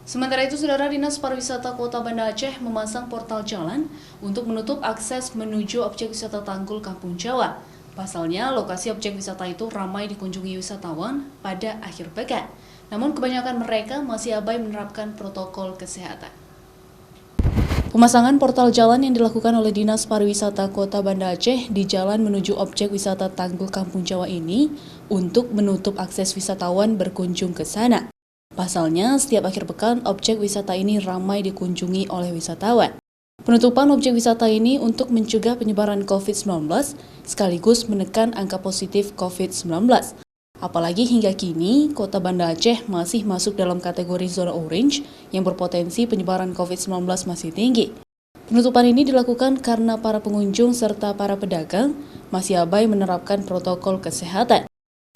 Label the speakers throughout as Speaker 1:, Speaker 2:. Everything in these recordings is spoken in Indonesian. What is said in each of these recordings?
Speaker 1: Sementara itu, Saudara, Dinas Pariwisata Kota Banda Aceh memasang portal jalan untuk menutup akses menuju objek wisata Tanggul Kampung Jawa. Pasalnya, lokasi objek wisata itu ramai dikunjungi wisatawan pada akhir pekan. Namun, kebanyakan mereka masih abai menerapkan protokol kesehatan. Pemasangan portal jalan yang dilakukan oleh Dinas Pariwisata Kota Banda Aceh di jalan menuju objek wisata Tanggul Kampung Jawa ini untuk menutup akses wisatawan berkunjung ke sana. Pasalnya, setiap akhir pekan, objek wisata ini ramai dikunjungi oleh wisatawan. Penutupan objek wisata ini untuk mencegah penyebaran COVID-19 sekaligus menekan angka positif COVID-19. Apalagi hingga kini, Kota Banda Aceh masih masuk dalam kategori zona orange yang berpotensi penyebaran COVID-19 masih tinggi. Penutupan ini dilakukan karena para pengunjung serta para pedagang masih abai menerapkan protokol kesehatan.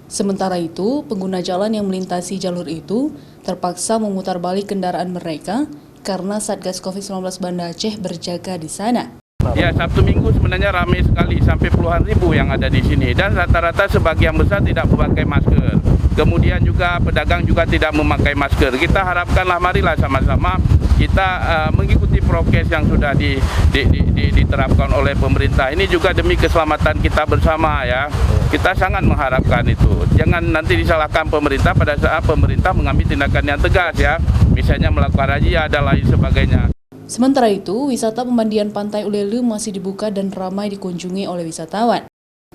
Speaker 1: Sementara itu, pengguna jalan yang melintasi jalur itu terpaksa memutar balik kendaraan mereka karena Satgas COVID-19 Banda Aceh berjaga di sana.
Speaker 2: Ya, Sabtu Minggu sebenarnya ramai sekali, sampai puluhan ribu yang ada di sini. Dan rata-rata sebagian besar tidak memakai masker. Kemudian juga pedagang juga tidak memakai masker. Kita harapkanlah, marilah sama-sama kita mengikuti prokes yang sudah diterapkan oleh pemerintah. Ini juga demi keselamatan kita bersama ya. Kita sangat mengharapkan itu. Jangan nanti disalahkan pemerintah pada saat pemerintah mengambil tindakan yang tegas ya. Misalnya melakukan razia dan lain sebagainya.
Speaker 1: Sementara itu, wisata pemandian Pantai Ulelu masih dibuka dan ramai dikunjungi oleh wisatawan.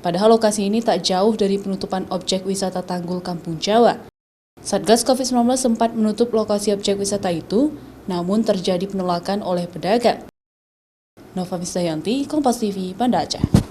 Speaker 1: Padahal lokasi ini tak jauh dari penutupan objek wisata Tanggul Kampung Jawa. Satgas COVID-19 sempat menutup lokasi objek wisata itu, namun terjadi penolakan oleh pedagang. Nova Visdayanti, Kompas TV, Banda Aceh.